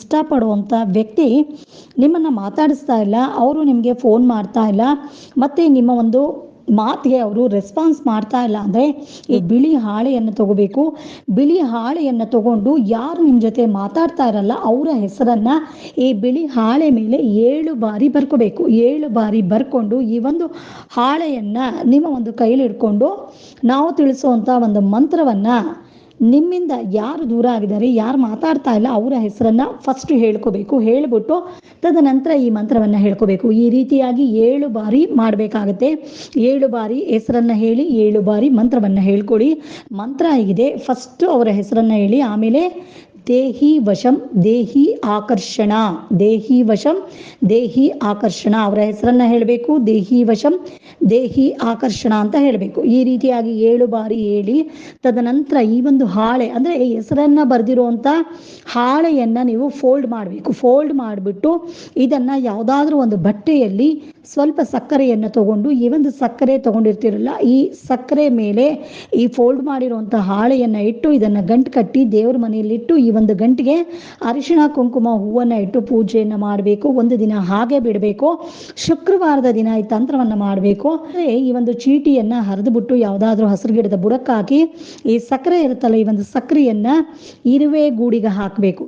ಇಷ್ಟಪಡುವಂಥ ವ್ಯಕ್ತಿ ನಿಮ್ಮನ್ನು ಮಾತಾಡಿಸ್ತಾ ಇಲ್ಲ, ಅವರು ನಿಮಗೆ ಫೋನ್ ಮಾಡ್ತಾ ಇಲ್ಲ, ಮತ್ತು ನಿಮ್ಮ ಒಂದು ಮಾತಿಗೆ ಅವರು ರೆಸ್ಪಾನ್ಸ್ ಮಾಡ್ತಾ ಇಲ್ಲ ಅಂದರೆ ಈ ಬಿಳಿ ಹಾಳೆಯನ್ನು ತಗೋಬೇಕು. ಬಿಳಿ ಹಾಳೆಯನ್ನು ತಗೊಂಡು ಯಾರು ನಿಮ್ಮ ಜೊತೆ ಮಾತಾಡ್ತಾ ಇರಲ್ಲ ಅವರ ಹೆಸರನ್ನು ಈ ಬಿಳಿ ಹಾಳೆ ಮೇಲೆ 7 ಬಾರಿ ಬರ್ಕೋಬೇಕು. 7 ಬಾರಿ ಬರ್ಕೊಂಡು ಈ ಒಂದು ಹಾಳೆಯನ್ನು ನಿಮ್ಮ ಒಂದು ಕೈಲಿ ಇಟ್ಕೊಂಡು ನಾವು ತಿಳಿಸುವಂಥ ಒಂದು ಮಂತ್ರವನ್ನು ನಿಮ್ಮಿಂದ ಯಾರು ದೂರ ಆಗಿದ್ದಾರೆ, ಯಾರು ಮಾತಾಡ್ತಾ ಇಲ್ಲ ಅವರ ಹೆಸರನ್ನು ಫಸ್ಟ್ ಹೇಳ್ಕೋಬೇಕು. ಹೇಳಿಬಿಟ್ಟು ತದನಂತರ ಈ ಮಂತ್ರವನ್ನು ಹೇಳ್ಕೋಬೇಕು. ಈ ರೀತಿಯಾಗಿ 7 ಬಾರಿ ಮಾಡಬೇಕಾಗತ್ತೆ. 7 ಬಾರಿ ಹೆಸರನ್ನು ಹೇಳಿ 7 ಬಾರಿ ಮಂತ್ರವನ್ನು ಹೇಳ್ಕೊಳ್ಳಿ. ಮಂತ್ರ ಹೇಗಿದೆ, ಫಸ್ಟು ಅವರ ಹೆಸರನ್ನು ಹೇಳಿ, ಆಮೇಲೆ ದೇಹಿ ವಶಂ ದೇಹಿ ಆಕರ್ಷಣ, ದೇಹಿ ವಶಂ ದೇಹಿ ಆಕರ್ಷಣ ಅವರ ಹೆಸರನ್ನು ಹೇಳಬೇಕು. ದೇಹಿ ವಶಂ ದೇಹಿ ಆಕರ್ಷಣ ಅಂತ ಹೇಳಬೇಕು. ಈ ರೀತಿಯಾಗಿ 7 ಬಾರಿ ಹೇಳಿ ತದನಂತರ ಈ ಒಂದು ಹಾಳೆ ಅಂದರೆ ಹೆಸರನ್ನು ಬರೆದಿರುವಂಥ ಹಾಳೆಯನ್ನು ನೀವು ಫೋಲ್ಡ್ ಮಾಡಬೇಕು. ಫೋಲ್ಡ್ ಮಾಡಿಬಿಟ್ಟು ಇದನ್ನು ಯಾವುದಾದ್ರೂ ಒಂದು ಬಟ್ಟೆಯಲ್ಲಿ ಸ್ವಲ್ಪ ಸಕ್ಕರೆಯನ್ನು ತಗೊಂಡು, ಈ ಒಂದು ಸಕ್ಕರೆ ತಗೊಂಡಿರ್ತಿರಲ್ಲ ಈ ಸಕ್ಕರೆ ಮೇಲೆ ಈ ಫೋಲ್ಡ್ ಮಾಡಿರುವಂಥ ಹಾಳೆಯನ್ನು ಇಟ್ಟು ಇದನ್ನು ಗಂಟು ಕಟ್ಟಿ ದೇವ್ರ ಮನೆಯಲ್ಲಿಟ್ಟು ಈ ಒಂದು ಗಂಟಿಗೆ ಅರಿಶಿಣ ಕುಂಕುಮ ಹೂವನ್ನು ಇಟ್ಟು ಪೂಜೆಯನ್ನು ಮಾಡಬೇಕು. ಒಂದು ದಿನ ಹಾಗೆ ಬಿಡಬೇಕು. ಶುಕ್ರವಾರದ ದಿನ ಈ ತಂತ್ರವನ್ನು ಮಾಡಬೇಕು. ಈ ಒಂದು ಚೀಟಿಯನ್ನು ಹರಿದುಬಿಟ್ಟು ಯಾವುದಾದ್ರೂ ಹಸಿರು ಗಿಡದ ಬುಡಕ್ಕೆ ಹಾಕಿ ಈ ಸಕ್ಕರೆ ಇರುತ್ತಲ್ಲ ಈ ಒಂದು ಸಕ್ಕರೆಯನ್ನು ಇರುವೆ ಗೂಡಿಗೆ ಹಾಕಬೇಕು.